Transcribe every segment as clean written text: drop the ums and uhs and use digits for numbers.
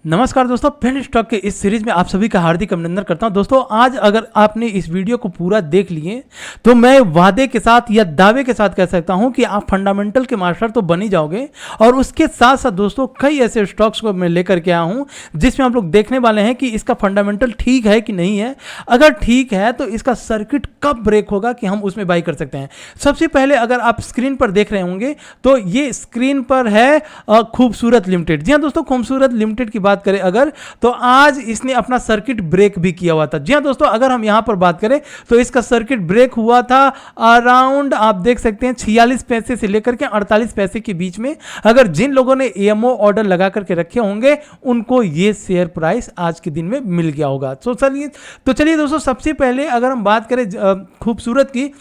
नमस्कार दोस्तों, penny stock के इस सीरीज में आप सभी का हार्दिक अभिनंदन करता हूं। दोस्तों आज अगर आपने इस वीडियो को पूरा देख लिए तो मैं वादे के साथ या दावे के साथ कह सकता हूं कि आप फंडामेंटल के मास्टर तो बन ही जाओगे। और उसके साथ साथ दोस्तों कई ऐसे स्टॉक्स को मैं लेकर के आया हूं जिसमें हम लोग देखने वाले हैं कि इसका फंडामेंटल ठीक है कि नहीं है। अगर ठीक है तो इसका सर्किट कब ब्रेक होगा कि हम उसमें बाई कर सकते हैं। सबसे पहले अगर आप स्क्रीन पर देख रहे होंगे तो ये स्क्रीन पर है खूबसूरत लिमिटेड। जी हाँ दोस्तों, खूबसूरत लिमिटेड की बात करें अगर तो आज इसने अपना सर्किट ब्रेक भी किया हुआ था। जी हां दोस्तों, अगर हम यहां पर बात करें तो इसका सर्किट ब्रेक हुआ था अराउंड आप देख सकते हैं 46 पैसे से लेकर के 48 पैसे के बीच में। अगर जिन लोगों ने एएमओ ऑर्डर लगा करके रखे होंगे उनको ये शेयर प्राइस आज के दिन में मिल गया होगा। तो चलिए दोस्तों, सबसे पहले अगर हम बात करें खूबसूरत की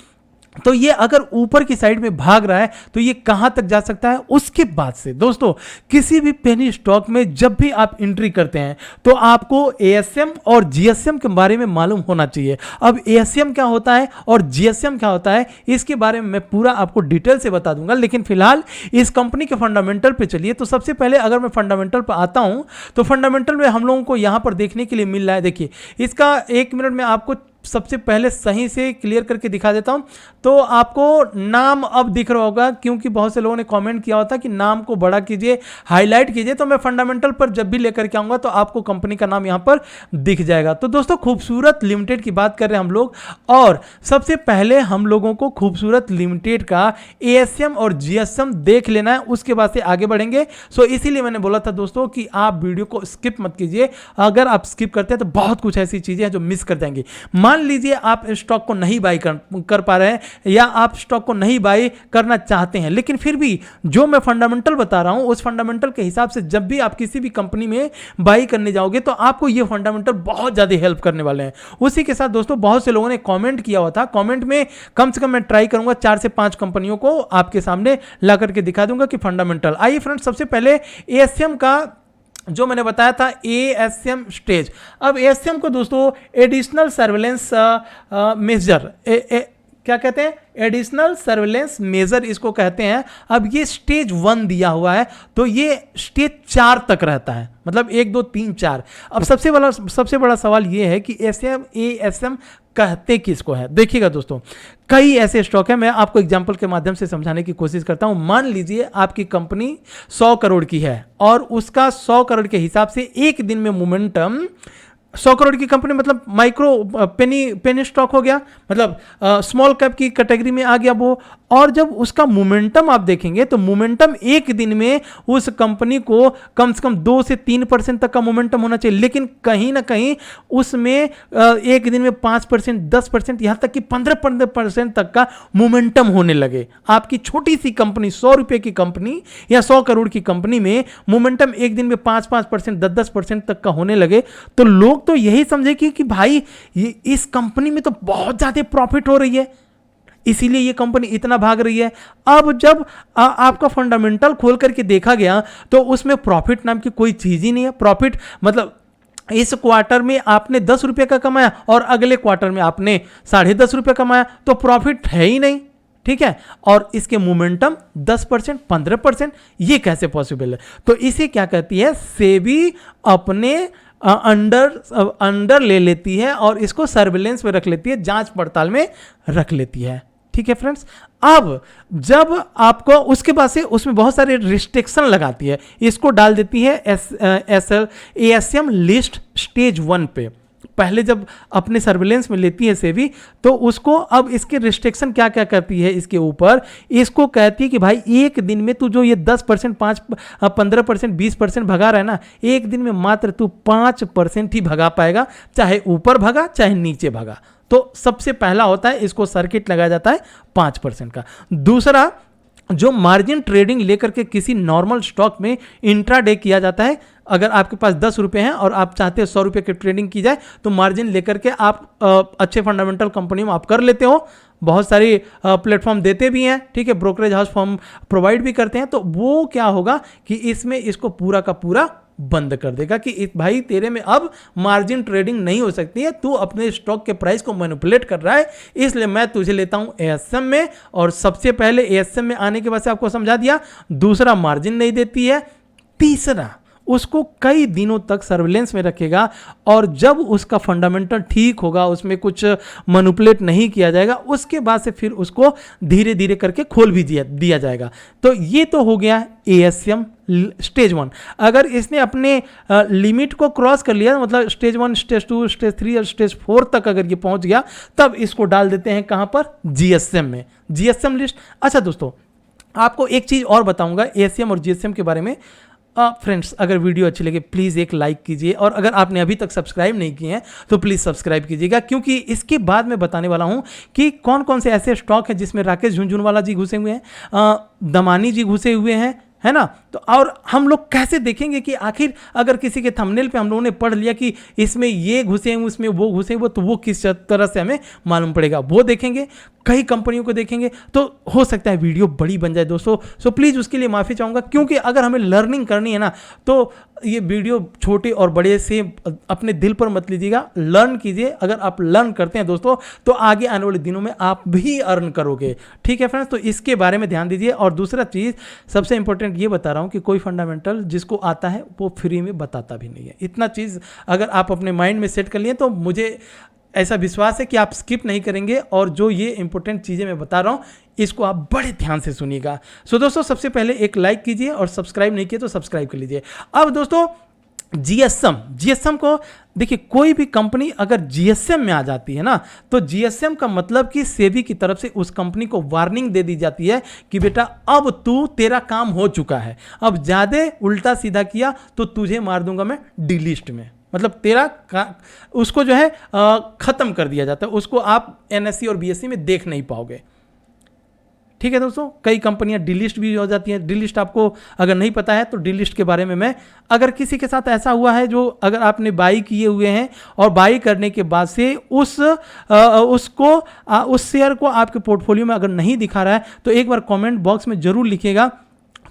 तो ये अगर ऊपर की साइड में भाग रहा है तो ये कहां तक जा सकता है। उसके बाद से दोस्तों किसी भी पेनी स्टॉक में जब भी आप एंट्री करते हैं तो आपको एएसएम और जीएसएम के बारे में मालूम होना चाहिए। अब एएसएम क्या होता है और जीएसएम क्या होता है इसके बारे में मैं पूरा आपको डिटेल से बता दूंगा, लेकिन फिलहाल इस कंपनी के फंडामेंटल पे चलिए। तो सबसे पहले अगर मैं फंडामेंटल पर आता हूं तो फंडामेंटल में हम लोगों को यहां पर देखने के लिए मिल रहा है। देखिए इसका 1 मिनट में आपको सबसे पहले सही से क्लियर करके दिखा देता हूं। तो आपको नाम अब दिख रहा होगा क्योंकि बहुत से लोगों ने कमेंट किया होता कि नाम को बड़ा कीजिए, हाईलाइट कीजिए। तो मैं फंडामेंटल पर जब भी लेकर के आऊंगा तो आपको कंपनी का नाम यहां पर दिख जाएगा। तो दोस्तों खूबसूरत लिमिटेड की बात कर रहे हैं हम लोग, और सबसे पहले हम लोगों को खूबसूरत लिमिटेड का एएसएम और जीएसएम देख लेना है, उसके बाद से आगे बढ़ेंगे। सो इसीलिए मैंने बोला था दोस्तों कि आप वीडियो को स्किप मत कीजिए। अगर आप स्किप करते हैं तो बहुत कुछ ऐसी चीजें हैं जो मिस कर जाएंगी। मान लीजिए आप स्टॉक को नहीं बाई कर पा रहे हैं या आप स्टॉक को नहीं बाई करना चाहते हैं, लेकिन फिर भी जो मैं फंडामेंटल बता रहा हूं उस फंडामेंटल के हिसाब से जब भी आप किसी भी कंपनी में बाई करने जाओगे तो आपको ये फंडामेंटल बहुत ज्यादा हेल्प करने वाले हैं। उसी के साथ दोस्तों बहुत से लोगों ने कमेंट किया हुआ था, कमेंट में कम से कम मैं ट्राई करूंगा 4 से 5 कंपनियों को आपके सामने ला करके दिखा दूंगा कि फंडामेंटल। आइए फ्रेंड्स, सबसे पहले एएसएम का जो मैंने बताया था एएसएम स्टेज। अब एएसएम को दोस्तों एडिशनल सर्वेलेंस मेजर क्या कहते हैं, एडिशनल सर्वेलेंस मेजर इसको कहते हैं। अब ये स्टेज 1 दिया हुआ है तो ये स्टेज 4 तक रहता है, मतलब 1 2 3 4। अब सबसे बड़ा सवाल ये है कि एएसएम कहते किसको है। देखिएगा दोस्तों, कई ऐसे स्टॉक है, मैं आपको एग्जांपल के माध्यम से समझाने की कोशिश करता हूं। मान लीजिए आपकी कंपनी 100 करोड़ की है और उसका 100 करोड़ के हिसाब से एक दिन में मोमेंटम 100 करोड़ की कंपनी मतलब माइक्रो पेनी स्टॉक हो गया, मतलब स्मॉल कैप की कैटेगरी में आ गया वो। और जब उसका मोमेंटम आप देखेंगे तो मोमेंटम एक दिन में उस कंपनी को कम से कम 2 से 3% तक का मोमेंटम होना चाहिए, लेकिन कहीं ना कहीं उसमें एक दिन में 5%, 10%, यहां तक कि 15% तक का मोमेंटम होने लगे। आपकी छोटी सी कंपनी 100 रुपए की कंपनी या 100 करोड़ की कंपनी में मोमेंटम एक दिन में 5%, 10% तक का होने लगे तो लोग तो यही समझे कि भाई इस कंपनी में तो बहुत ज्यादा प्रॉफिट हो रही है, इसीलिए ये कंपनी इतना भाग रही है। अब जब आपका फंडामेंटल खोल करके देखा गया तो उसमें प्रॉफिट नाम की कोई चीज ही नहीं है। प्रॉफिट मतलब इस क्वार्टर में आपने 10 रुपए का कमाया और अगले क्वार्टर में आपने 10.5 रुपए कमाया, तो प्रॉफिट है ही नहीं, ठीक है। और इसके मोमेंटम 10%, 15%, ये कैसे पॉसिबल है। तो इसे क्या कहती है, सेबी अपने अंडर ले लेती है और इसको सर्विलेंस में रख लेती है, जांच पड़ताल में रख लेती है, ठीक है फ्रेंड्स। अब जब आपको उसके बाद से उसमें बहुत सारे रिस्ट्रिक्शन लगाती है, इसको डाल देती है एएसएम लिस्ट स्टेज 1 पे। पहले जब अपने सर्विलेंस में लेती है सेबी तो उसको अब इसके रिस्ट्रिक्शन क्या क्या करती है इसके ऊपर, इसको कहती है कि भाई एक दिन में तू जो ये 10%, 15%, 20% भगा रहा है ना, एक दिन में मात्र तू 5% ही भगा पाएगा, चाहे ऊपर भगा चाहे नीचे भगा। तो सबसे पहला होता है इसको सर्किट लगाया जाता है 5% का। दूसरा, जो मार्जिन ट्रेडिंग लेकर के किसी नॉर्मल स्टॉक में इंट्राडे किया जाता है, अगर आपके पास 10 रुपए हैं और आप चाहते हैं 100 रुपए की ट्रेडिंग की जाए तो मार्जिन लेकर के आप अच्छे फंडामेंटल कंपनी में आप कर लेते हो। बहुत सारी प्लेटफॉर्म देते भी हैं, ठीक है, ब्रोकरेज हाउस फॉर्म प्रोवाइड भी करते हैं। तो वो क्या होगा कि इसमें इसको पूरा का पूरा बंद कर देगा कि भाई तेरे में अब मार्जिन ट्रेडिंग नहीं हो सकती है, तू अपने स्टॉक के प्राइस को मैनिपुलेट कर रहा है, इसलिए मैं तुझे लेता हूं एएसएम में। और सबसे पहले एएसएम में आने के बाद से आपको समझा दिया, दूसरा मार्जिन नहीं देती है, तीसरा उसको कई दिनों तक सर्विलेंस में रखेगा और जब उसका फंडामेंटल ठीक होगा, उसमें कुछ मैनिपुलेट नहीं किया जाएगा, उसके बाद से फिर उसको धीरे धीरे करके खोल भी दिया जाएगा। तो ये तो हो गया ASM स्टेज 1। अगर इसने अपने लिमिट को क्रॉस कर लिया, मतलब स्टेज 1, स्टेज 2, स्टेज 3 और स्टेज 4 तक अगर ये पहुंच गया, तब इसको डाल देते हैं कहां पर, GSM में, GSM लिस्ट। अच्छा दोस्तों, आपको एक चीज और बताऊंगा ASM और GSM के बारे में। फ्रेंड्स, अगर वीडियो अच्छी लगे प्लीज़ एक लाइक कीजिए, और अगर आपने अभी तक सब्सक्राइब नहीं किए हैं तो प्लीज़ सब्सक्राइब कीजिएगा, क्योंकि इसके बाद मैं बताने वाला हूं कि कौन कौन से ऐसे स्टॉक हैं जिसमें राकेश झुनझुनवाला जी घुसे हुए हैं, दमानी जी घुसे हुए हैं, है ना। तो और हम लोग कैसे देखेंगे कि आखिर अगर किसी के थंबनेल पे हम लोगों ने पढ़ लिया कि इसमें ये घुसे हैं, उसमें वो घुसे हुए, तो वो किस तरह से हमें मालूम पड़ेगा, वो देखेंगे, कई कंपनियों को देखेंगे, तो हो सकता है वीडियो बड़ी बन जाए दोस्तों। सो प्लीज़ उसके लिए माफ़ी चाहूँगा, क्योंकि अगर हमें लर्निंग करनी है ना, तो ये वीडियो छोटे और बड़े से अपने दिल पर मत लीजिएगा, लर्न कीजिए। अगर आप लर्न करते हैं दोस्तों, तो आगे आने वाले दिनों में आप भी अर्न करोगे, ठीक है फ्रेंड्स। तो इसके बारे में ध्यान दीजिए। और दूसरा चीज़ सबसे इंपॉर्टेंट ये बता रहा हूँ कि कोई फंडामेंटल जिसको आता है वो फ्री में बताता भी नहीं है। इतना चीज़ अगर आप अपने माइंड में सेट कर लिए, तो मुझे ऐसा विश्वास है कि आप स्किप नहीं करेंगे, और जो ये इंपॉर्टेंट चीज़ें मैं बता रहा हूँ इसको आप बड़े ध्यान से सुनिएगा। सो दोस्तों, सबसे पहले एक लाइक कीजिए, और सब्सक्राइब नहीं किए तो सब्सक्राइब कर लीजिए। अब दोस्तों, GSM को देखिए, कोई भी कंपनी अगर GSM में आ जाती है ना, तो GSM का मतलब कि सेबी की तरफ से उस कंपनी को वार्निंग दे दी जाती है कि बेटा अब तेरा काम हो चुका है, अब ज़्यादा उल्टा सीधा किया तो तुझे मार दूंगा मैं डिलिस्ट में, मतलब तेरा उसको जो है ख़त्म कर दिया जाता है, उसको आप NSE और BSE में देख नहीं पाओगे, ठीक है दोस्तों। कई कंपनियां डिलिस्ट भी हो जाती हैं। डिलिस्ट आपको अगर नहीं पता है तो डिलिस्ट के बारे में मैं, अगर किसी के साथ ऐसा हुआ है जो अगर आपने बाई किए हुए हैं और बाई करने के बाद से उस शेयर को आपके पोर्टफोलियो में अगर नहीं दिखा रहा है, तो एक बार कमेंट बॉक्स में जरूर लिखिएगा,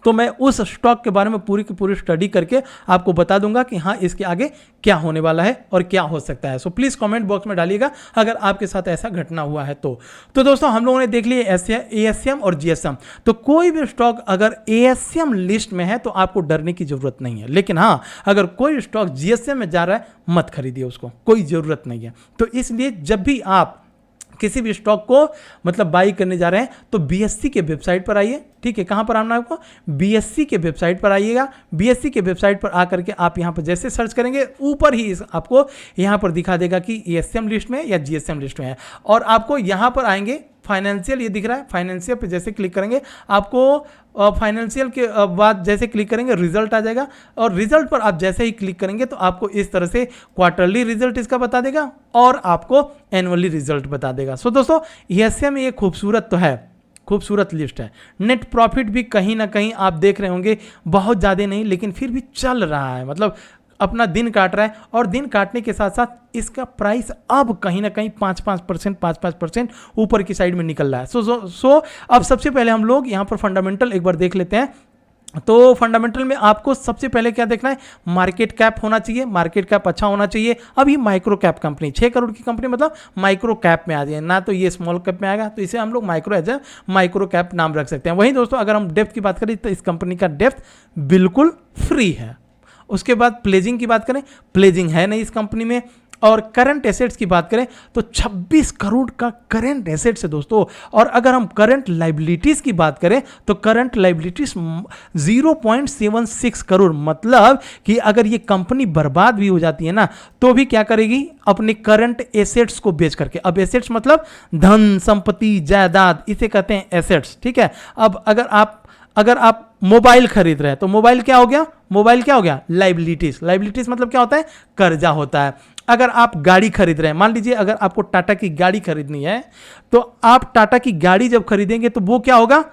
तो मैं उस स्टॉक के बारे में पूरी की पूरी स्टडी करके आपको बता दूंगा कि हाँ इसके आगे क्या होने वाला है और क्या हो सकता है। सो प्लीज़ कमेंट बॉक्स में डालिएगा अगर आपके साथ ऐसा घटना हुआ है तो दोस्तों, हम लोगों ने देख लिया ASM और GSM। तो कोई भी स्टॉक अगर ASM लिस्ट में है तो आपको डरने की जरूरत नहीं है, लेकिन हाँ अगर कोई स्टॉक GSM में जा रहा है मत खरीदिए, उसको कोई ज़रूरत नहीं है। तो इसलिए जब भी आप किसी भी स्टॉक को मतलब बाई करने जा रहे हैं तो BSE के वेबसाइट पर आइए, ठीक है। कहां पर आना है आपको, BSE के वेबसाइट पर आइएगा। BSE के वेबसाइट पर आकर के आप यहां पर जैसे सर्च करेंगे, ऊपर ही आपको यहां पर दिखा देगा कि ASM लिस्ट में या GSM लिस्ट में है, और आपको यहां पर आएंगे फाइनेंशियल, ये दिख रहा है, फाइनेंशियल पे जैसे क्लिक करेंगे आपको फाइनेंशियल के बाद जैसे क्लिक करेंगे रिजल्ट आ जाएगा, और रिजल्ट पर आप जैसे ही क्लिक करेंगे तो आपको इस तरह से क्वार्टरली रिजल्ट इसका बता देगा और आपको एनुअली रिजल्ट बता देगा। सो दोस्तों, ASM ये खूबसूरत तो है, खूबसूरत लिस्ट है। नेट प्रॉफिट भी कहीं ना कहीं आप देख रहे होंगे बहुत ज़्यादा नहीं, लेकिन फिर भी चल रहा है, मतलब अपना दिन काट रहा है, और दिन काटने के साथ साथ इसका प्राइस अब कहीं ना कहीं 5% ऊपर की साइड में निकल रहा है। सो अब सबसे पहले हम लोग यहाँ पर फंडामेंटल एक बार देख लेते हैं। तो फंडामेंटल में आपको सबसे पहले क्या देखना है, मार्केट कैप होना चाहिए, मार्केट कैप अच्छा होना चाहिए। अब ये माइक्रो कैप कंपनी, 6 करोड़ की कंपनी मतलब माइक्रो कैप में आ जाए ना, तो ये स्मॉल कैप में आएगा, तो इसे हम लोग माइक्रो कैप नाम रख सकते हैं। वहीं दोस्तों, अगर हम डेप्थ की बात करें तो इस कंपनी का डेप्थ बिल्कुल फ्री है। उसके बाद प्लेजिंग की बात करें, प्लेजिंग है नहीं इस कंपनी में। और करंट एसेट्स की बात करें तो 26 करोड़ का करंट एसेट्स है दोस्तों। और अगर हम करंट लाइबिलिटीज की बात करें तो करंट लाइबिलिटीज 0.76 करोड़, मतलब कि अगर ये कंपनी बर्बाद भी हो जाती है ना, तो भी क्या करेगी, अपने करंट एसेट्स को बेच करके। अब एसेट्स मतलब धन संपत्ति जायदाद, इसे कहते हैं एसेट्स, ठीक है। अब अगर आप मोबाइल खरीद रहे हैं तो मोबाइल क्या हो गया, लाइबिलिटीज मतलब क्या होता है, कर्जा होता है। अगर आप गाड़ी खरीद रहे हैं, मान लीजिए अगर आपको टाटा की गाड़ी खरीदनी है, तो आप टाटा की गाड़ी जब खरीदेंगे तो वो क्या होगा,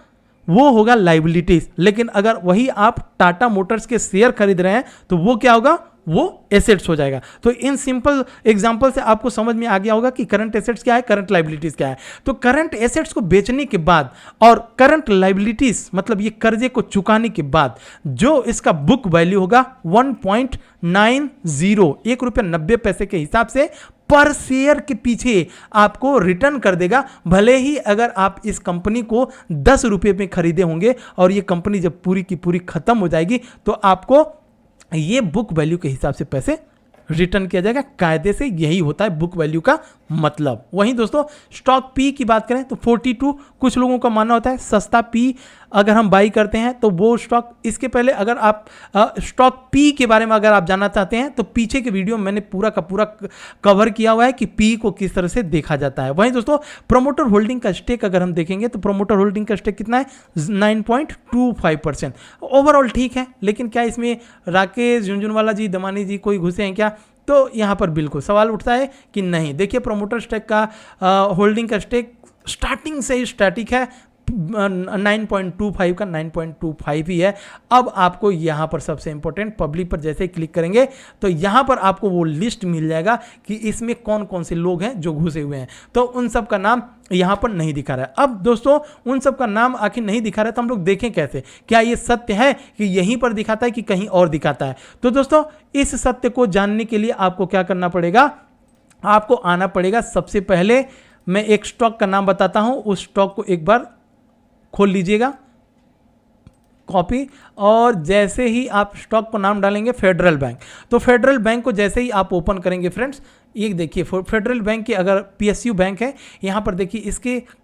वो होगा लाइबिलिटीज। लेकिन अगर वही आप टाटा मोटर्स के शेयर खरीद रहे हैं तो वो क्या होगा, वो एसेट्स हो जाएगा। तो इन सिंपल एग्जांपल से आपको समझ में आ गया होगा कि करंट एसेट्स क्या है, करंट लाइबिलिटीज क्या है। तो करंट एसेट्स को बेचने के बाद और करंट लाइबिलिटीज मतलब ये कर्जे को चुकाने के बाद जो इसका बुक वैल्यू होगा 1.90, ₹1.90 के हिसाब से पर शेयर के पीछे आपको रिटर्न कर देगा। भले ही अगर आप इस कंपनी को 10 रुपये में खरीदे होंगे और ये कंपनी जब पूरी की पूरी खत्म हो जाएगी तो आपको ये बुक वैल्यू के हिसाब से पैसे रिटर्न किया जाएगा। कायदे से यही होता है बुक वैल्यू का मतलब। वहीं दोस्तों स्टॉक पी की बात करें तो 42 कुछ लोगों का मानना होता है सस्ता पी अगर हम बाई करते हैं तो वो स्टॉक। इसके पहले अगर आप स्टॉक पी के बारे में अगर आप जानना चाहते हैं तो पीछे के वीडियो में मैंने पूरा का पूरा कवर किया हुआ है कि पी को किस तरह से देखा जाता है। वहीं दोस्तों प्रोमोटर होल्डिंग का स्टेक अगर हम देखेंगे तो प्रोमोटर होल्डिंग का स्टेक कितना है 9.25%। ओवरऑल ठीक है, लेकिन क्या इसमें राकेश झुनझुनवाला जी, दमानी जी कोई घुसे हैं क्या? तो यहाँ पर बिल्कुल सवाल उठता है कि नहीं। देखिए प्रोमोटर स्टेक का होल्डिंग का स्टेक स्टार्टिंग से ही स्टैटिक है, 9.25 का 9.25 ही है। अब आपको यहाँ पर सबसे इंपॉर्टेंट पब्लिक पर जैसे ही क्लिक करेंगे तो यहाँ पर आपको वो लिस्ट मिल जाएगा कि इसमें कौन कौन से लोग हैं जो घुसे हुए हैं। तो उन सब का नाम यहाँ पर नहीं दिखा रहा है। अब दोस्तों उन सब का नाम आखिर नहीं दिखा रहा है तो हम लोग देखें कैसे, क्या ये सत्य है कि यहीं पर दिखाता है कि कहीं और दिखाता है? तो दोस्तों इस सत्य को जानने के लिए आपको क्या करना पड़ेगा, आपको आना पड़ेगा। सबसे पहले मैं एक स्टॉक का नाम बताता हूं, उस स्टॉक को एक बार खोल लीजिएगा कॉपी, और जैसे ही आप स्टॉक को नाम डालेंगे फेडरल बैंक, तो फेडरल बैंक को जैसे ही आप ओपन करेंगे फ्रेंड्स, ये देखिए फेडरल बैंक के अगर पीएसयू बैंक है, यहाँ पर देखिए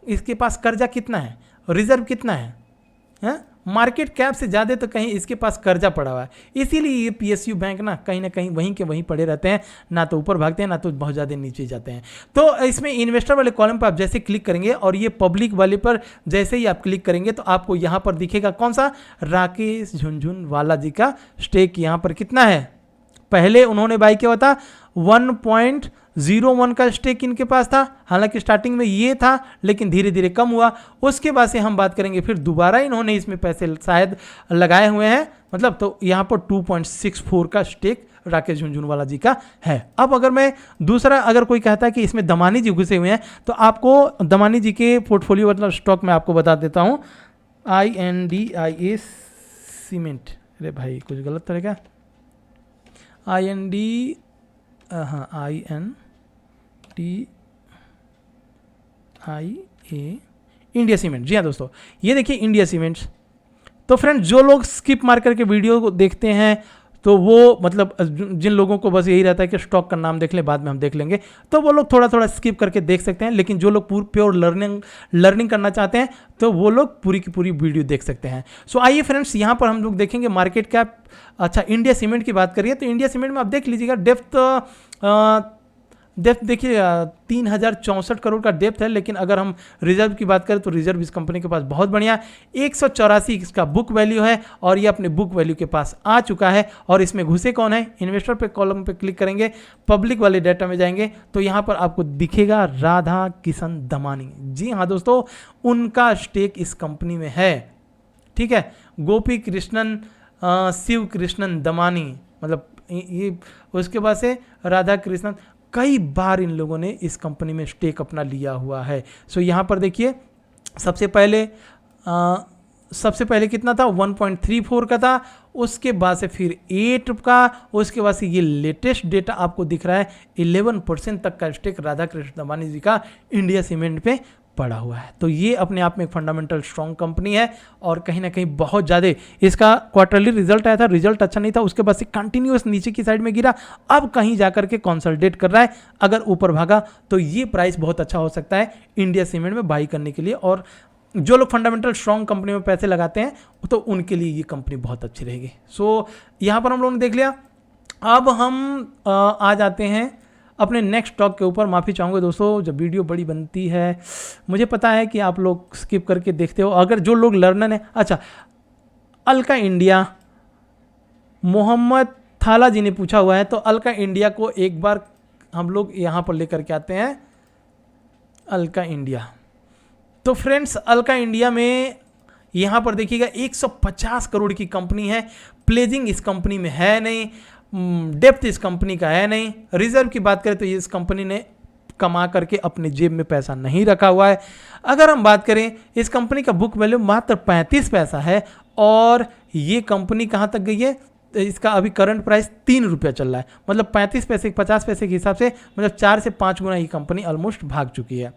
इसके पास कर्जा कितना है, रिजर्व कितना है? मार्केट कैप से ज़्यादा तो कहीं इसके पास कर्जा पड़ा हुआ है। इसीलिए ये पीएसयू बैंक ना कहीं वहीं के वहीं पड़े रहते हैं, ना तो ऊपर भागते हैं ना तो बहुत ज़्यादा नीचे जाते हैं। तो इसमें इन्वेस्टर वाले कॉलम पर आप जैसे क्लिक करेंगे और ये पब्लिक वाले पर जैसे ही आप क्लिक करेंगे तो आपको यहाँ पर दिखेगा कौन सा, राकेश झुनझुनवाला जी का स्टेक यहाँ पर कितना है। पहले उन्होंने बाई किया था 1.01 का स्टेक इनके पास था, हालांकि स्टार्टिंग में ये था लेकिन धीरे धीरे कम हुआ। उसके बाद से हम बात करेंगे फिर दोबारा इन्होंने इसमें पैसे शायद लगाए हुए हैं, मतलब तो यहाँ पर 2.64 का स्टेक राकेश झुनझुनवाला जी का है। अब अगर मैं दूसरा, अगर कोई कहता है कि इसमें दमानी जी घुसे हुए हैं, तो आपको दमानी जी के पोर्टफोलियो मतलब स्टॉक में आपको बता देता हूँ। INDIA सीमेंट, अरे भाई कुछ गलत तरह का, इंडिया सीमेंट। जी हाँ दोस्तों, ये देखिए इंडिया सीमेंट्स। तो फ्रेंड्स जो लोग स्किप मार करके वीडियो को देखते हैं तो वो मतलब जिन लोगों को बस यही रहता है कि स्टॉक का नाम देख लें बाद में हम देख लेंगे, तो वो लोग थोड़ा थोड़ा स्किप करके देख सकते हैं। लेकिन जो लोग प्योर लर्निंग करना चाहते हैं तो वो लोग पूरी की पूरी वीडियो देख सकते हैं। सो आइए फ्रेंड्स, यहाँ पर हम लोग देखेंगे मार्केट कैप। अच्छा, इंडिया सीमेंट की बात करिए तो इंडिया सीमेंट में आप देख लीजिएगा डेप्थ देखिए 3064 करोड़ का डेप्थ है। लेकिन अगर हम रिजर्व की बात करें तो रिजर्व इस कंपनी के पास बहुत बढ़िया 184 इसका बुक वैल्यू है और ये अपने बुक वैल्यू के पास आ चुका है। और इसमें घुसे कौन है, इन्वेस्टर पे कॉलम पे क्लिक करेंगे, पब्लिक वाले डाटा में जाएंगे तो यहाँ पर आपको दिखेगा राधा किशन दमानी। जी हाँ दोस्तों, उनका स्टेक इस कंपनी में है। ठीक है, गोपी कृष्णन शिव कृष्णन दमानी, मतलब ये उसके बाद से राधा कृष्णन, कई बार इन लोगों ने इस कंपनी में स्टेक अपना लिया हुआ है। सो यहाँ पर देखिए सबसे पहले कितना था, 1.34 का था, उसके बाद से फिर 8 का, उसके बाद से ये लेटेस्ट डेटा आपको दिख रहा है 11% तक का स्टेक राधा कृष्ण दमानी जी का इंडिया सीमेंट पे पड़ा हुआ है। तो ये अपने आप में एक फंडामेंटल स्ट्रॉन्ग कंपनी है और कहीं ना कहीं बहुत ज़्यादा इसका क्वार्टरली रिजल्ट आया था, रिजल्ट अच्छा नहीं था, उसके बाद से कंटिन्यूअस नीचे की साइड में गिरा, अब कहीं जाकर के कंसोलिडेट कर रहा है। अगर ऊपर भागा तो ये प्राइस बहुत अच्छा हो सकता है इंडिया सीमेंट में बाई करने के लिए। और जो लोग फंडामेंटल स्ट्रॉन्ग कंपनी में पैसे लगाते हैं तो उनके लिए ये कंपनी बहुत अच्छी रहेगी। सो यहाँ पर हम लोगों ने देख लिया। अब हम आ जाते हैं अपने नेक्स्ट स्टॉक के ऊपर। माफ़ी चाहूँगा दोस्तों, जब वीडियो बड़ी बनती है, मुझे पता है कि आप लोग स्किप करके देखते हो। अगर जो लोग लर्नर हैं, अच्छा अल्का इंडिया, मोहम्मद थाला जी ने पूछा हुआ है, तो अल्का इंडिया को एक बार हम लोग यहाँ पर लेकर के आते हैं। अल्का इंडिया, तो फ्रेंड्स अल्का इंडिया में यहाँ पर देखिएगा 150 करोड़ की कंपनी है। प्लेजिंग इस कंपनी में है नहीं, डेप्थ इस कंपनी का है नहीं। रिजर्व की बात करें तो ये इस कंपनी ने कमा करके अपने जेब में पैसा नहीं रखा हुआ है। अगर हम बात करें इस कंपनी का बुक वैल्यू मात्र 35 पैसा है और ये कंपनी कहाँ तक गई है, इसका अभी करंट प्राइस 3 रुपया चल रहा है। मतलब 35 पैसे 50 पैसे के हिसाब से मतलब 4 से 5 गुना ये कंपनी ऑलमोस्ट भाग चुकी है।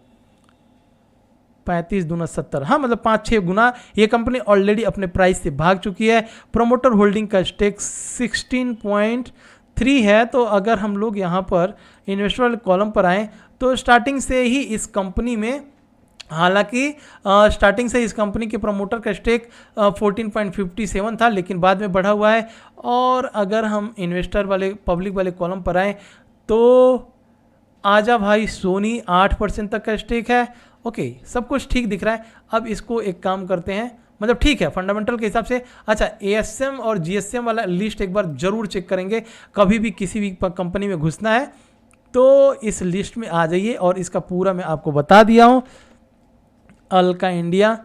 35 दूना 70, हाँ मतलब 5-6 गुना ये कंपनी ऑलरेडी अपने प्राइस से भाग चुकी है। प्रोमोटर होल्डिंग का स्टेक 16.3 है। तो अगर हम लोग यहाँ पर इन्वेस्टर वाले कॉलम पर आएँ तो स्टार्टिंग से ही इस कंपनी में, हालांकि स्टार्टिंग से इस कंपनी के प्रमोटर का स्टेक 14.57 था, लेकिन बाद में बढ़ा हुआ है। और अगर हम इन्वेस्टर वाले पब्लिक वाले कॉलम पर आएँ तो आजा भाई सोनी 8% तक का स्टेक है। ओके, सब कुछ ठीक दिख रहा है। अब इसको एक काम करते हैं, मतलब ठीक है फंडामेंटल के हिसाब से। अच्छा, एएसएम और जीएसएम वाला लिस्ट एक बार जरूर चेक करेंगे। कभी भी किसी भी कंपनी में घुसना है तो इस लिस्ट में आ जाइए, और इसका पूरा मैं आपको बता दिया हूँ। अल्का इंडिया,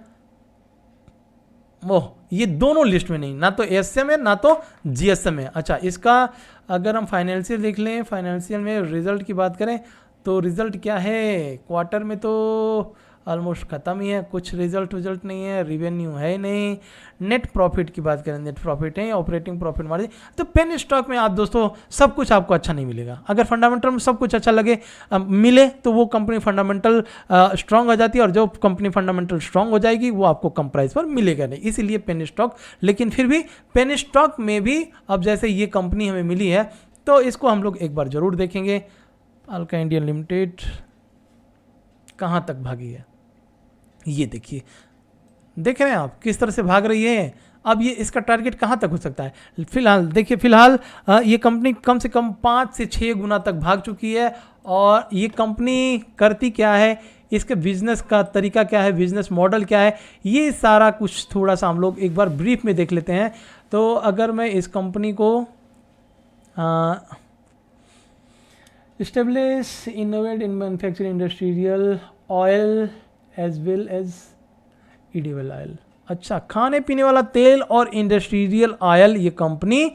ओह ये दोनों लिस्ट में नहीं, ना तो एएसएम है ना तो जीएसएम है। अच्छा, इसका अगर हम फाइनेंशियल देख लें, फाइनेंशियल में रिजल्ट की बात करें तो रिजल्ट क्या है, क्वार्टर में तो ऑलमोस्ट ख़त्म ही है, कुछ रिजल्ट नहीं है, रिवेन्यू है नहीं। नेट प्रॉफिट की बात करें, नेट प्रॉफिट है, ऑपरेटिंग प्रॉफिट मार्जिन। तो पेन स्टॉक में आप दोस्तों सब कुछ आपको अच्छा नहीं मिलेगा। अगर फंडामेंटल में सब कुछ अच्छा लगे मिले तो वो कंपनी फंडामेंटल स्ट्रांग हो जाती है, और जो कंपनी फंडामेंटल स्ट्रांग हो जाएगी वो आपको कम प्राइस पर मिलेगा नहीं, इसीलिए पेन स्टॉक। लेकिन फिर भी पेन स्टॉक में भी अब जैसे ये कंपनी हमें मिली है तो इसको हम लोग एक बार ज़रूर देखेंगे। अल्का इंडिया लिमिटेड कहाँ तक भागी है, ये देखिए, देख रहे हैं आप किस तरह से भाग रही है। अब ये इसका टारगेट कहाँ तक हो सकता है, फिलहाल देखिए, फिलहाल ये कंपनी कम से कम 5 से 6 गुना तक भाग चुकी है। और ये कंपनी करती क्या है, इसके बिजनेस का तरीका क्या है, बिजनेस मॉडल क्या है, ये सारा कुछ थोड़ा सा हम लोग एक बार ब्रीफ में देख लेते हैं। तो अगर मैं इस कंपनी को Establish, innovate in manufacturing industrial oil as well as edible oil। अच्छा, खाने पीने वाला तेल और इंडस्ट्रियल ऑयल ये कंपनी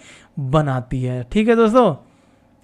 बनाती है, ठीक है दोस्तों।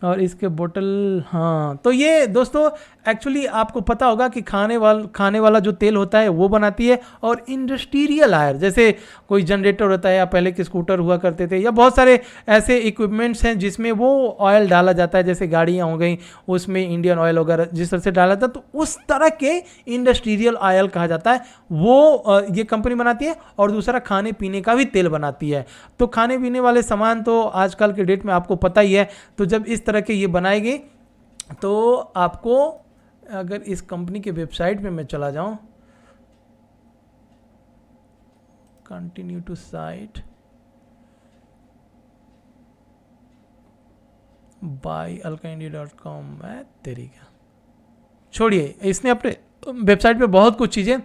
और इसके बोतल, हाँ तो ये दोस्तों एक्चुअली आपको पता होगा कि खाने वाला जो तेल होता है वो बनाती है। और इंडस्ट्रियल आयर, जैसे कोई जनरेटर होता है या पहले के स्कूटर हुआ करते थे, या बहुत सारे ऐसे इक्विपमेंट्स हैं जिसमें वो ऑयल डाला जाता है, जैसे गाड़ियाँ हो गई उसमें इंडियन ऑयल वगैरह जिस तरह से डाला जाता है, तो उस तरह के इंडस्ट्रियल ऑयल कहा जाता है, वो ये कंपनी बनाती है। और दूसरा खाने पीने का भी तेल बनाती है। तो खाने पीने वाले सामान तो आजकल के डेट में आपको पता ही है। तो जब इस तरह के ये बनाएगी तो आपको, अगर इस कंपनी के वेबसाइट पे मैं चला जाऊं, कंटिन्यू टू साइट, buyalkaindia.com, है तेरी क्या, छोड़िए, इसने अपने वेबसाइट पे बहुत कुछ चीज़ें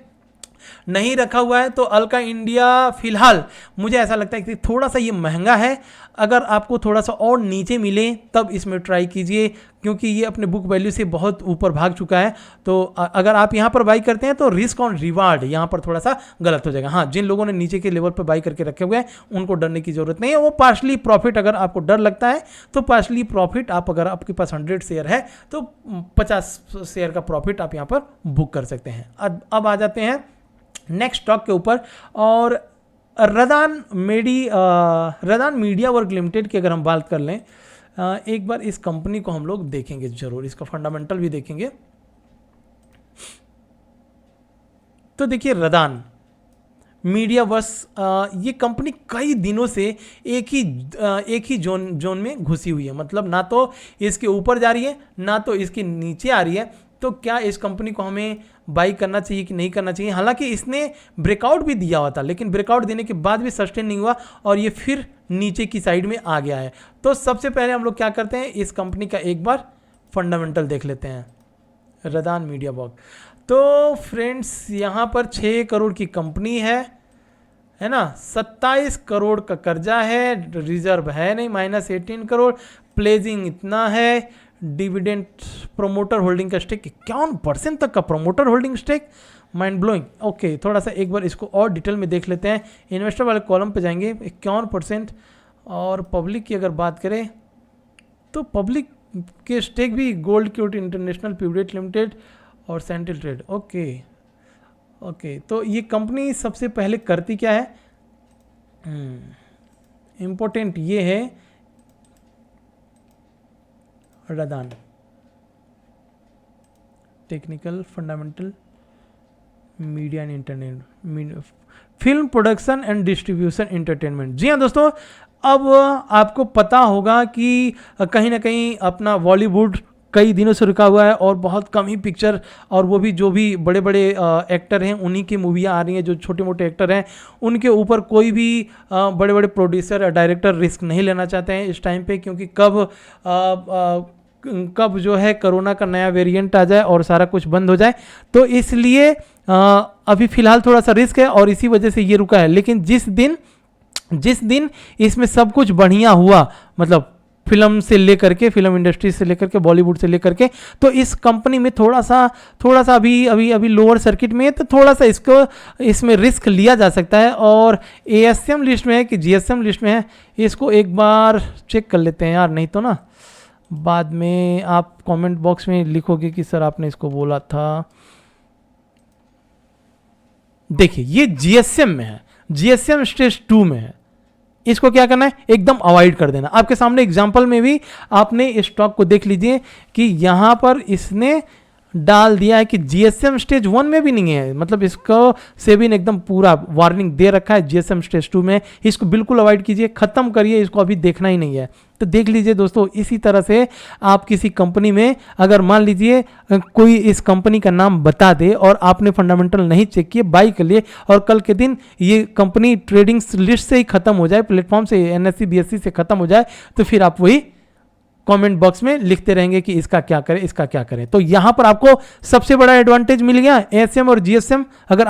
नहीं रखा हुआ है। तो अल्का इंडिया फिलहाल मुझे ऐसा लगता है कि थोड़ा सा ये महंगा है। अगर आपको थोड़ा सा और नीचे मिले तब इसमें ट्राई कीजिए, क्योंकि ये अपने बुक वैल्यू से बहुत ऊपर भाग चुका है। तो अगर आप यहाँ पर बाई करते हैं तो रिस्क ऑन रिवार्ड यहाँ पर थोड़ा सा गलत हो जाएगा। हाँ, जिन लोगों ने नीचे के लेवल पर बाई करके रखे हुए हैं उनको डरने की जरूरत नहीं है। वो पार्शली प्रॉफिट, अगर आपको डर लगता है तो पार्शली प्रॉफिट आप, अगर आपके पास 100 शेयर है तो 50 शेयर का प्रॉफिट आप यहाँ पर बुक कर सकते हैं। अब आ जाते हैं नेक्स्ट स्टॉक के ऊपर। और रदान मीडिया वर्क लिमिटेड की अगर हम बात कर लें, एक बार इस कंपनी को हम लोग देखेंगे जरूर, इसका फंडामेंटल भी देखेंगे। तो देखिए रदान मीडिया वर्क्स, ये कंपनी कई दिनों से एक ही जोन में घुसी हुई है, मतलब ना तो इसके ऊपर जा रही है ना तो इसके नीचे आ रही है। तो क्या इस कंपनी को हमें बाई करना चाहिए कि नहीं करना चाहिए। हालांकि इसने ब्रेकआउट भी दिया हुआ था, लेकिन ब्रेकआउट देने के बाद भी सस्टेन नहीं हुआ और ये फिर नीचे की साइड में आ गया है। तो सबसे पहले हम लोग क्या करते हैं, इस कंपनी का एक बार फंडामेंटल देख लेते हैं, रदान मीडिया वर्क। तो फ्रेंड्स यहाँ पर 6 करोड़ की कंपनी है ना, 27 करोड़ का कर्जा है, रिजर्व है नहीं, -18 करोड़, प्लेजिंग इतना है, डिविडेंड, प्रोमोटर होल्डिंग का स्टेक 51% तक का promoter holding stake, mind blowing. Okay, थोड़ा सा एक बार इसको और डिटेल में देख लेते हैं। इन्वेस्टर वाले कॉलम पे जाएंगे, 51%। और पब्लिक की अगर बात करें तो पब्लिक के स्टेक भी गोल्ड क्यूटी इंटरनेशनल, प्यूरेट लिमिटेड और सेंट्रल ट्रेड। ओके, तो ये कंपनी सबसे पहले करती क्या है, इम्पोर्टेंट ये है रदान, technical fundamental media and internet, film production and distribution entertainment. जी हाँ दोस्तों, अब आपको पता होगा कि कहीं ना कहीं अपना बॉलीवुड कई दिनों से रुका हुआ है और बहुत कम ही पिक्चर, और वो भी जो भी बड़े बड़े एक्टर हैं उन्हीं की मूवियाँ आ रही हैं। जो छोटे मोटे एक्टर हैं उनके ऊपर कोई भी बड़े बड़े प्रोड्यूसर या डायरेक्टर रिस्क नहीं लेना चाहते हैं इस टाइम पे, क्योंकि कब जो है कोरोना का नया वेरिएंट आ जाए और सारा कुछ बंद हो जाए। तो इसलिए अभी फ़िलहाल थोड़ा सा रिस्क है और इसी वजह से ये रुका है। लेकिन जिस दिन इसमें सब कुछ बढ़िया हुआ, मतलब फिल्म से लेकर के, फिल्म इंडस्ट्री से लेकर के, बॉलीवुड से लेकर के, तो इस कंपनी में थोड़ा सा अभी लोअर सर्किट में है, तो थोड़ा सा इसमें रिस्क लिया जा सकता है। और एएसएम लिस्ट में है कि जीएसएम लिस्ट में है, इसको एक बार चेक कर लेते हैं यार, नहीं तो ना बाद में आप कमेंट बॉक्स में लिखोगे कि सर आपने इसको बोला था। देखिए ये जीएसएम में है, जीएसएम स्टेज 2 में है। इसको क्या करना है, एकदम अवॉइड कर देना। आपके सामने एग्जांपल में भी आपने स्टॉक को देख लीजिए कि यहां पर इसने डाल दिया है कि जीएसएम स्टेज 1 में भी नहीं है, मतलब इसको सेबी ने एकदम पूरा वार्निंग दे रखा है जीएसएम स्टेज 2 में। इसको बिल्कुल अवॉइड कीजिए, खत्म करिए, इसको अभी देखना ही नहीं है। तो देख लीजिए दोस्तों, इसी तरह से आप किसी कंपनी में अगर मान लीजिए कोई इस कंपनी का नाम बता दे और आपने फंडामेंटल नहीं चेक किए, बाई कर लिए, और कल के दिन ये कंपनी ट्रेडिंग लिस्ट से ही खत्म हो जाए, प्लेटफॉर्म से, एनएससी बीएससी से खत्म हो जाए, तो फिर आप वही कमेंट बॉक्स में लिखते रहेंगे कि इसका क्या करें, इसका क्या करें। तो यहां पर आपको सबसे बड़ा एडवांटेज मिल गया एएसएम और जीएसएम। अगर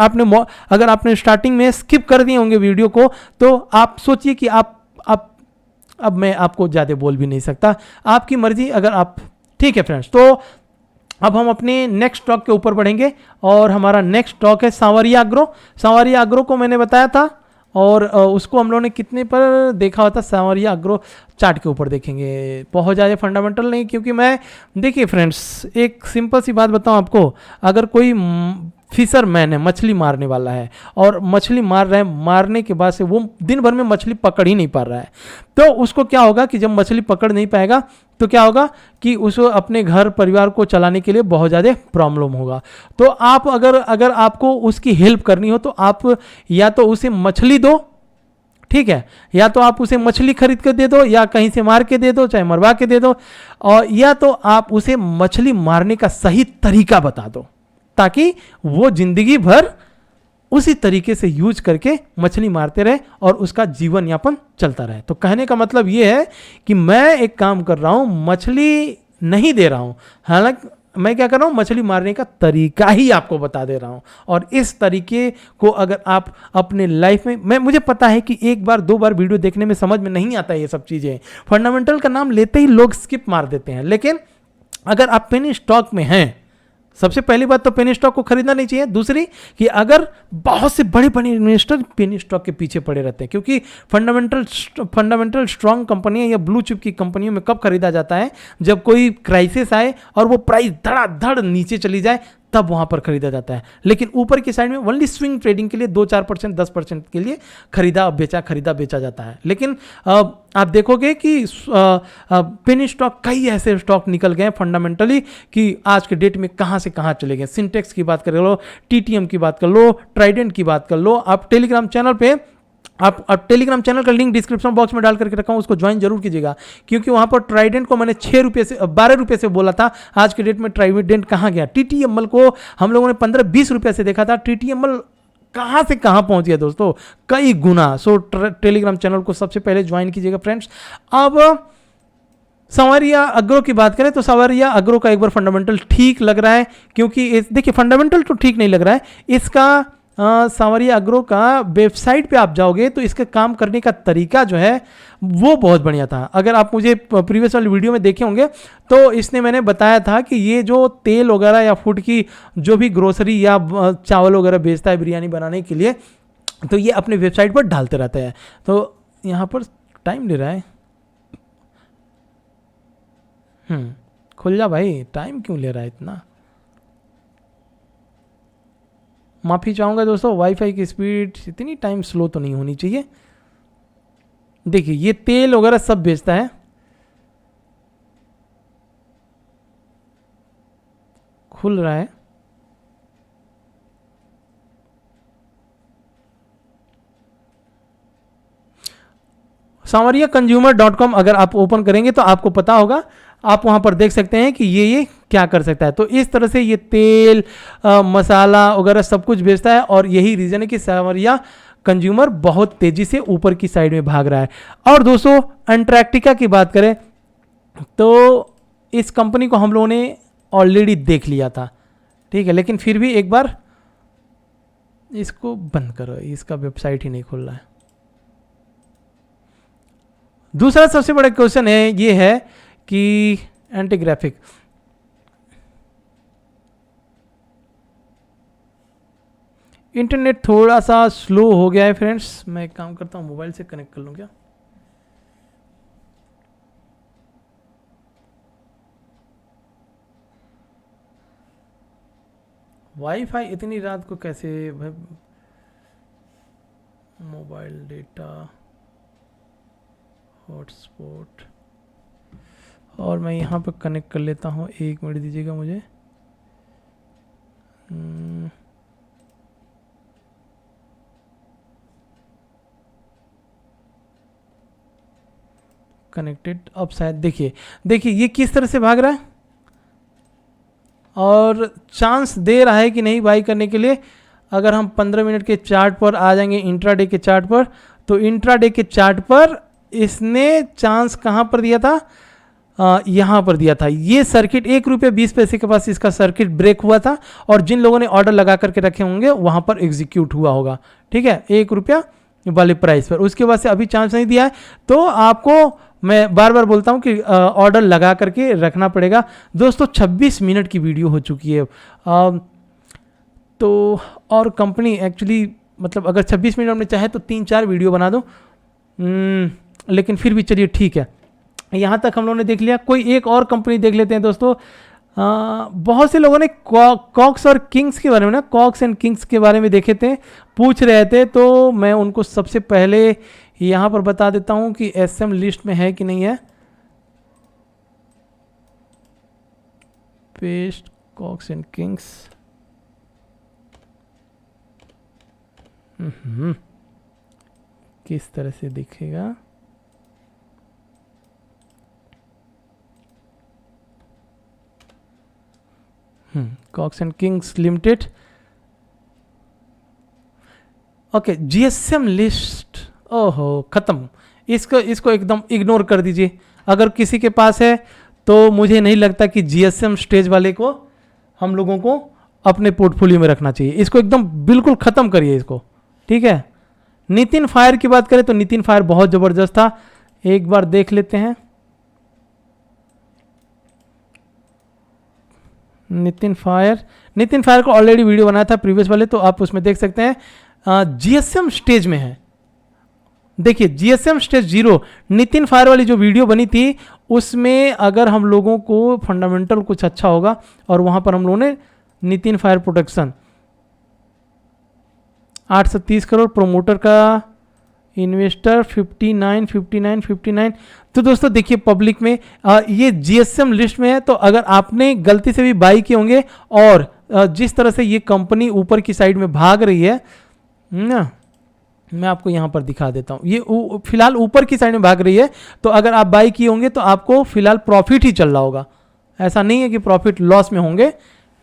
आपने स्टार्टिंग में स्किप कर दिए होंगे वीडियो को, तो आप सोचिए कि अब मैं आपको ज़्यादा बोल भी नहीं सकता, आपकी मर्जी। अगर आप, ठीक है फ्रेंड्स, तो अब हम अपने नेक्स्ट स्टॉक के ऊपर बढ़ेंगे और हमारा नेक्स्ट स्टॉक है सांवरिया एग्रो। सांवरिया एग्रो को मैंने बताया था और उसको हम लोगों ने कितने पर देखा होता, सांवरिया एग्रो चार्ट के ऊपर देखेंगे, बहुत ज़्यादा फंडामेंटल नहीं, क्योंकि मैं, देखिए फ्रेंड्स, एक सिंपल सी बात बताऊं आपको, अगर कोई फिशरमैन है, मछली मारने वाला है, और मछली मार रहा है, मारने के बाद से वो दिन भर में मछली पकड़ ही नहीं पा रहा है, तो उसको क्या होगा कि जब मछली पकड़ नहीं पाएगा तो क्या होगा कि उसको अपने घर परिवार को चलाने के लिए बहुत ज़्यादा प्रॉब्लम होगा। तो आप अगर आपको उसकी हेल्प करनी हो तो आप या तो उसे मछली दो, ठीक है, या तो आप उसे मछली खरीद कर दे दो, या कहीं से मार के दे दो, चाहे मरवा के दे दो, और या तो आप उसे मछली मारने का सही तरीका बता दो, ताकि वो जिंदगी भर उसी तरीके से यूज करके मछली मारते रहे और उसका जीवन यापन चलता रहे। तो कहने का मतलब ये है कि मैं एक काम कर रहा हूं, मछली नहीं दे रहा हूं, हालांकि मैं क्या कर रहा हूं, मछली मारने का तरीका ही आपको बता दे रहा हूं। और इस तरीके को अगर आप अपने लाइफ में, मुझे पता है कि एक बार दो बार वीडियो देखने में समझ में नहीं आता ये सब चीज़ें, फंडामेंटल का नाम लेते ही लोग स्किप मार देते हैं। लेकिन अगर आप पेनी स्टॉक में हैं, सबसे पहली बात तो पेनी स्टॉक को खरीदना नहीं चाहिए। दूसरी कि अगर बहुत से बड़े बड़े इन्वेस्टर पेनी स्टॉक के पीछे पड़े रहते हैं, क्योंकि फंडामेंटल स्ट्रांग कंपनियां या ब्लू चिप की कंपनियों में कब खरीदा जाता है, जब कोई क्राइसिस आए और वो प्राइस धड़ाधड़ नीचे चली जाए, तब वहां पर खरीदा जाता है। लेकिन ऊपर की साइड में ओनली स्विंग ट्रेडिंग के लिए 2-4%, 10% के लिए खरीदा बेचा जाता है। लेकिन आप देखोगे कि पेनी स्टॉक, कई ऐसे स्टॉक निकल गए फंडामेंटली कि आज के डेट में कहां से कहां चले गए। सिंटेक्स की बात कर लो, टीटीएम की बात कर लो, ट्राइडेंट की बात कर लो। आप टेलीग्राम चैनल पे, आप टेलीग्राम चैनल का लिंक डिस्क्रिप्शन बॉक्स में डाल करके रखा हूं, उसको ज्वाइन जरूर कीजिएगा, क्योंकि वहां पर ट्राइडेंट को मैंने 6 रुपये से 12 रुपये से बोला था। आज के डेट में ट्राइडेंट कहां गया? टीटीएमएल को हम लोगों ने 15-20 रुपये से देखा था। टीटीएमएल कहां से कहां पहुंच गया दोस्तों, कई गुना। सो टेलीग्राम चैनल को सबसे पहले ज्वाइन कीजिएगा फ्रेंड्स। अब सांवरिया एग्रो की बात करें तो सांवरिया एग्रो का एक बार फंडामेंटल ठीक लग रहा है, क्योंकि देखिए फंडामेंटल तो ठीक नहीं लग रहा है इसका। सांवरिया एग्रो का वेबसाइट पे आप जाओगे तो इसके काम करने का तरीका जो है वो बहुत बढ़िया था। अगर आप मुझे प्रीवियस वाली वीडियो में देखे होंगे तो इसने मैंने बताया था कि ये जो तेल वगैरह या फूड की जो भी ग्रोसरी या चावल वगैरह बेचता है बिरयानी बनाने के लिए, तो ये अपने वेबसाइट पर डालते रहते हैं। तो यहाँ पर टाइम ले रहा है, खुल जा भाई, टाइम क्यों ले रहा है इतना। माफ़ी चाहूँगा दोस्तों, वाईफाई की स्पीड इतनी टाइम स्लो तो नहीं होनी चाहिए। देखिए ये तेल वगैरह सब बेचता है, खुल रहा है। sanwariyaconsumer.com अगर आप ओपन करेंगे तो आपको पता होगा, आप वहाँ पर देख सकते हैं कि ये क्या कर सकता है। तो इस तरह से ये तेल मसाला वगैरह सब कुछ बेचता है, और यही रीज़न है कि सांवरिया कंज्यूमर बहुत तेज़ी से ऊपर की साइड में भाग रहा है। और दोस्तों अंटार्कटिका की बात करें तो इस कंपनी को हम लोगों ने ऑलरेडी देख लिया था, ठीक है, लेकिन फिर भी एक बार इसको बंद करो, इसका वेबसाइट ही नहीं खुल रहा है। दूसरा सबसे बड़ा क्वेश्चन है ये है कि एंटीग्राफिक, इंटरनेट थोड़ा सा स्लो हो गया है फ्रेंड्स। मैं एक काम करता हूँ, मोबाइल से कनेक्ट कर लूँ क्या? वाईफाई इतनी रात को कैसे? मोबाइल डेटा हॉटस्पॉट, और मैं यहाँ पर कनेक्ट कर लेता हूँ, 1 मिनट दीजिएगा मुझे। कनेक्टेड, अब शायद देखिए ये किस तरह से भाग रहा है और चांस दे रहा है कि नहीं बाई करने के लिए। अगर हम 15 मिनट के चार्ट पर आ जाएंगे, इंट्राडे के चार्ट पर, तो इंट्राडे के चार्ट पर इसने चांस कहाँ पर दिया था? यहाँ पर दिया था। ये सर्किट 1 रुपये 20 पैसे के पास इसका सर्किट ब्रेक हुआ था, और जिन लोगों ने ऑर्डर लगा करके रखे होंगे वहाँ पर एग्जीक्यूट हुआ होगा, ठीक है, 1 रुपया वाले प्राइस पर। उसके बाद से अभी चांस नहीं दिया है, तो आपको मैं बार बार बोलता हूँ कि ऑर्डर लगा करके रखना पड़ेगा। दोस्तों 26 मिनट की वीडियो हो चुकी है, तो और कंपनी एक्चुअली मतलब अगर 26 मिनट में चाहे तो 3-4 वीडियो बना दो, लेकिन फिर भी चलिए ठीक है, यहाँ तक हम लोगों ने देख लिया। कोई एक और कंपनी देख लेते हैं दोस्तों। बहुत से लोगों ने कॉक्स और किंग्स के बारे में ना, कॉक्स एंड किंग्स के बारे में देखे थे, पूछ रहे थे, तो मैं उनको सबसे पहले यहाँ पर बता देता हूँ कि एसएम लिस्ट में है कि नहीं है। पेस्ट कॉक्स एंड किंग्स, किस तरह से दिखेगा? Cox and Kings limited, okay, GSM list, ओहो खत्म, इसको एकदम इग्नोर कर दीजिए। अगर किसी के पास है तो मुझे नहीं लगता कि जीएसएम स्टेज वाले को हम लोगों को अपने पोर्टफोलियो में रखना चाहिए। इसको एकदम बिल्कुल ख़त्म करिए इसको, ठीक है। नितिन फायर की बात करें तो नितिन फायर बहुत ज़बरदस्त था, एक बार देख लेते हैं। नितिन फायर को ऑलरेडी वीडियो बनाया था प्रीवियस वाले, तो आप उसमें देख सकते हैं। जीएसएम स्टेज में है, देखिए जीएसएम स्टेज 0। नितिन फायर वाली जो वीडियो बनी थी उसमें अगर हम लोगों को फंडामेंटल कुछ अच्छा होगा, और वहां पर हम लोगों ने Nitin fire production 830 crore, promoter का इन्वेस्टर 59। तो दोस्तों देखिए पब्लिक में ये जीएसएम लिस्ट में है, तो अगर आपने गलती से भी बाई किए होंगे, और जिस तरह से ये कंपनी ऊपर की साइड में भाग रही है ना, मैं आपको यहाँ पर दिखा देता हूँ, ये फिलहाल ऊपर की साइड में भाग रही है, तो अगर आप बाई किए होंगे तो आपको फिलहाल प्रॉफिट ही चल रहा होगा। ऐसा नहीं है कि प्रॉफिट लॉस में होंगे,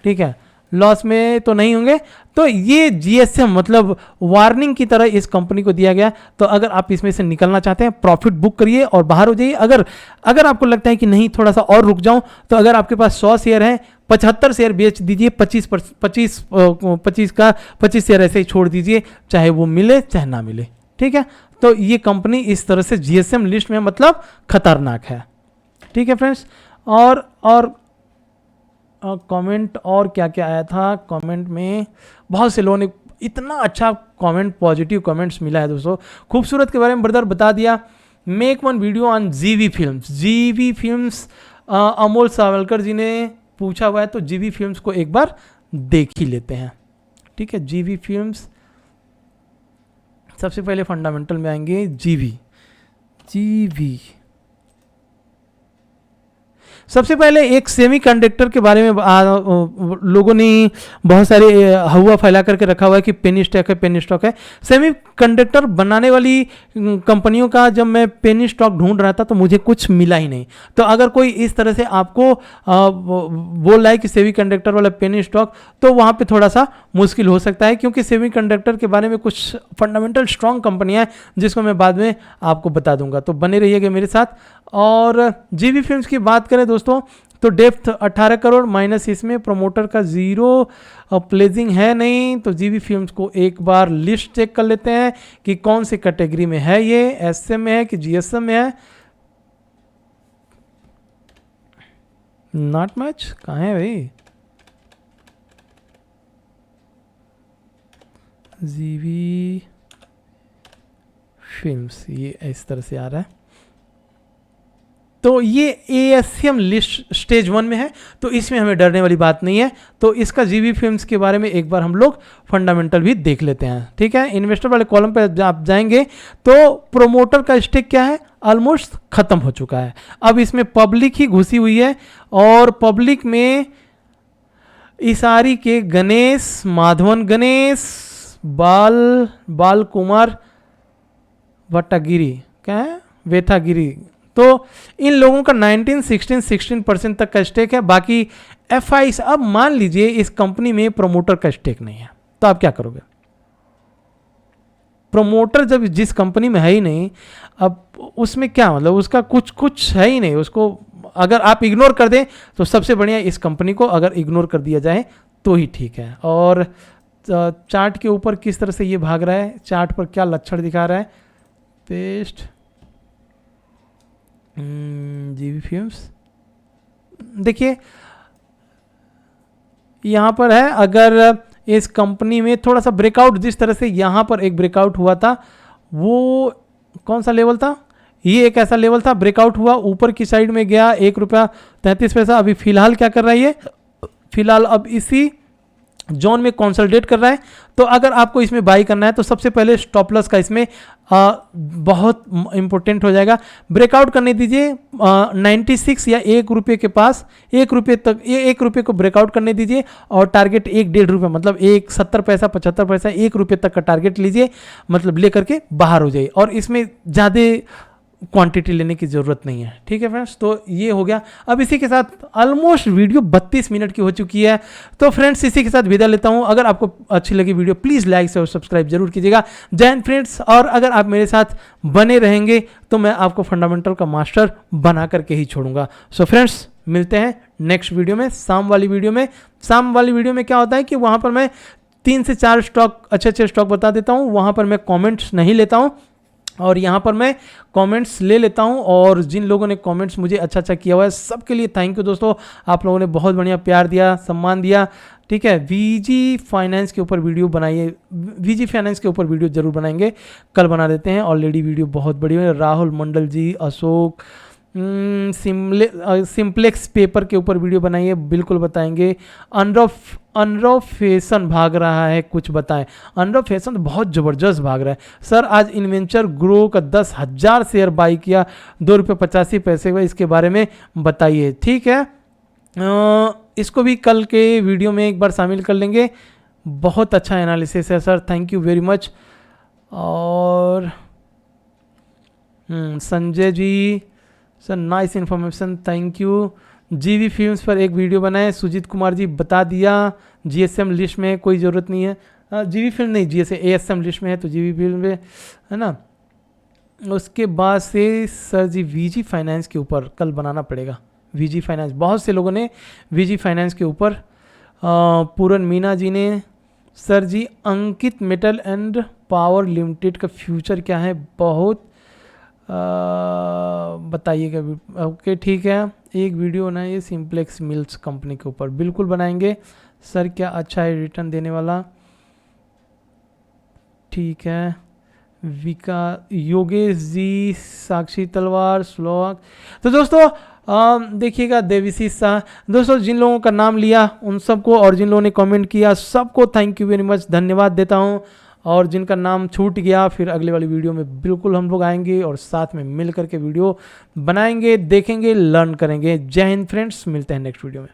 ठीक है, लॉस में तो नहीं होंगे। तो ये जीएसएम मतलब वार्निंग की तरह इस कंपनी को दिया गया। तो अगर आप इसमें से निकलना चाहते हैं, प्रॉफिट बुक करिए और बाहर हो जाइए। अगर आपको लगता है कि नहीं थोड़ा सा और रुक जाऊं, तो अगर आपके पास 100 शेयर हैं, 75 शेयर बेच दीजिए, 25 का 25 शेयर ऐसे ही छोड़ दीजिए, चाहे वो मिले चाहे ना मिले, ठीक है। तो ये कंपनी इस तरह से जीएसएम लिस्ट में मतलब खतरनाक है, ठीक है फ्रेंड्स। और कमेंट और क्या क्या आया था कमेंट में, बहुत से लोगों ने इतना अच्छा कमेंट, पॉजिटिव कमेंट्स मिला है दोस्तों। खूबसूरत के बारे में ब्रदर बता दिया। मेक वन वीडियो ऑन जीवी फिल्म्स, अमोल सावलकर जी ने पूछा हुआ है, तो जीवी फिल्म्स को एक बार देख ही लेते हैं, ठीक है। जीवी फिल्म्स सबसे पहले फंडामेंटल में आएंगे। जीवी सबसे पहले एक सेमीकंडक्टर के बारे में लोगों ने बहुत सारे हवा फैला करके रखा हुआ है कि पेनी स्टॉक है, पेनी स्टॉक है। सेमीकंडक्टर बनाने वाली कंपनियों का जब मैं पेनी स्टॉक ढूंढ रहा था तो मुझे कुछ मिला ही नहीं। तो अगर कोई इस तरह से आपको बोल रहा है कि सेमीकंडक्टर वाला पेनी स्टॉक, तो वहाँ पे थोड़ा सा मुश्किल हो सकता है, क्योंकि सेमीकंडक्टर के बारे में कुछ फंडामेंटल स्ट्रॉन्ग कंपनियां हैं जिसको मैं बाद में आपको बता दूंगा। तो बने रहिएगा मेरे साथ। और जीवी फिल्म्स की बात करें दोस्तों, तो डेप्थ 18 करोड़ माइनस इसमें प्रमोटर का 0 प्लेजिंग है नहीं। तो जीवी फिल्म्स को एक बार लिस्ट चेक कर लेते हैं कि कौन सी कैटेगरी में है, ये एसएम में है कि जीएसएम में है। नॉट मच, कहाँ है भाई जीवी फिल्म्स, ये इस तरह से आ रहा है। तो ये एएसएम लिस्ट स्टेज 1 में है, तो इसमें हमें डरने वाली बात नहीं है। तो इसका जीवी फिल्म्स के बारे में एक बार हम लोग फंडामेंटल भी देख लेते हैं, ठीक है। इन्वेस्टर वाले कॉलम पे आप जाएंगे तो प्रोमोटर का स्टेक क्या है, ऑलमोस्ट खत्म हो चुका है। अब इसमें पब्लिक ही घुसी हुई है, और पब्लिक में इसारी के गणेश, माधवन गणेश, बाल कुमार वट्टागिरी, क्या है, वेथागिरी। तो इन लोगों का 16% तक का स्टेक है। बाकी एफआई, अब मान लीजिए इस कंपनी में प्रमोटर का स्टेक नहीं है, तो आप क्या करोगे? प्रमोटर जब जिस कंपनी में है ही नहीं, अब उसमें क्या मतलब, उसका कुछ है ही नहीं। उसको अगर आप इग्नोर कर दें तो सबसे बढ़िया इस कंपनी को अगर इग्नोर कर दिया जाए तो ही ठीक है। और चार्ट के ऊपर किस तरह से ये भाग रहा है, चार्ट पर क्या लक्षण दिखा रहा है, पेस्ट जीवी फिल्म्स देखिए यहाँ पर है। अगर इस कंपनी में थोड़ा सा ब्रेकआउट, जिस तरह से यहाँ पर एक ब्रेकआउट हुआ था, वो कौन सा लेवल था, ये एक ऐसा लेवल था, ब्रेकआउट हुआ, ऊपर की साइड में गया, ₹1.33। अभी फिलहाल क्या कर रहा है ये, फिलहाल अब इसी जोन में कंसोलिडेट कर रहा है। तो अगर आपको इसमें बाई करना है तो सबसे पहले स्टॉप लॉस का इसमें बहुत इंपॉर्टेंट हो जाएगा। ब्रेकआउट करने दीजिए 96 या ₹1 के पास, ₹1 तक, ₹1 को ब्रेकआउट करने दीजिए, और टारगेट ₹1-1.5 मतलब 70 पैसा 75 पैसा ₹1 तक का टारगेट लीजिए, मतलब लेकर के बाहर हो जाइए। और इसमें ज़्यादा क्वांटिटी लेने की ज़रूरत नहीं है, ठीक है फ्रेंड्स। तो ये हो गया। अब इसी के साथ ऑलमोस्ट वीडियो 32 मिनट की हो चुकी है। तो फ्रेंड्स इसी के साथ विदा लेता हूं। अगर आपको अच्छी लगी वीडियो प्लीज़ लाइक से और सब्सक्राइब जरूर कीजिएगा। जय हिंद फ्रेंड्स। और अगर आप मेरे साथ बने रहेंगे तो मैं आपको फंडामेंटल का मास्टर बना करके ही छोड़ूंगा। सो फ्रेंड्स मिलते हैं नेक्स्ट वीडियो में, शाम वाली वीडियो में। शाम वाली वीडियो में क्या होता है कि वहाँ पर मैं 3 से 4 स्टॉक, अच्छे स्टॉक बता देता हूँ। वहाँ पर मैं कॉमेंट्स नहीं लेता हूँ, और यहाँ पर मैं कमेंट्स ले लेता हूँ। और जिन लोगों ने कमेंट्स मुझे अच्छा किया हुआ है सबके लिए थैंक यू दोस्तों। आप लोगों ने बहुत बढ़िया प्यार दिया, सम्मान दिया, ठीक है। वीजी फाइनेंस के ऊपर वीडियो बनाइए, वीजी फाइनेंस के ऊपर वीडियो जरूर बनाएंगे, कल बना देते हैं। ऑलरेडी वीडियो बहुत बढ़िया है। राहुल मंडल जी, अशोक, सिम्प्लेक्स पेपर के ऊपर वीडियो बनाइए, बिल्कुल बताएंगे। अनरॉ फैशन भाग रहा है, कुछ बताएं। अनरॉ फैशन बहुत ज़बरदस्त भाग रहा है सर। आज इन्वेंचर ग्रो का 10,000 शेयर बाई किया, ₹2.85 हुआ, इसके बारे में बताइए, ठीक है। इसको भी कल के वीडियो में एक बार शामिल कर लेंगे। बहुत अच्छा एनालिसिस है sir, thank you very much. और Sanjay ji sir, nice information, thank you. GV films पर एक वीडियो बनाए, सुजीत कुमार जी बता दिया। जीएसएम लिस्ट में कोई ज़रूरत नहीं है, जीवी फिल्म नहीं, एएसएम लिस्ट में है तो जीवी फिल्म में है ना। उसके बाद से सर जी वीजी फाइनेंस के ऊपर कल बनाना पड़ेगा। वीजी फाइनेंस, बहुत से लोगों ने वीजी फाइनेंस के ऊपर, पूरन मीना जी ने, sir ji Ankit metal and power limited का फ्यूचर क्या है, बहुत बताइएगा। ओके ठीक है, एक वीडियो बनाइए सिम्प्लेक्स मिल्स कंपनी के ऊपर, बिल्कुल बनाएंगे सर। क्या अच्छा है रिटर्न देने वाला, ठीक है। विका योगेश जी, साक्षी तलवार, श्लोक। तो दोस्तों देखिएगा, देवीसी शाह, दोस्तों जिन लोगों का नाम लिया उन सबको, और जिन लोगों ने कमेंट किया सबको थैंक यू वेरी मच, धन्यवाद देता हूँ। और जिनका नाम छूट गया फिर अगले वाली वीडियो में बिल्कुल हम लोग आएंगे और साथ में मिल करके वीडियो बनाएंगे, देखेंगे, लर्न करेंगे। जय हिंद फ्रेंड्स, मिलते हैं नेक्स्ट वीडियो में।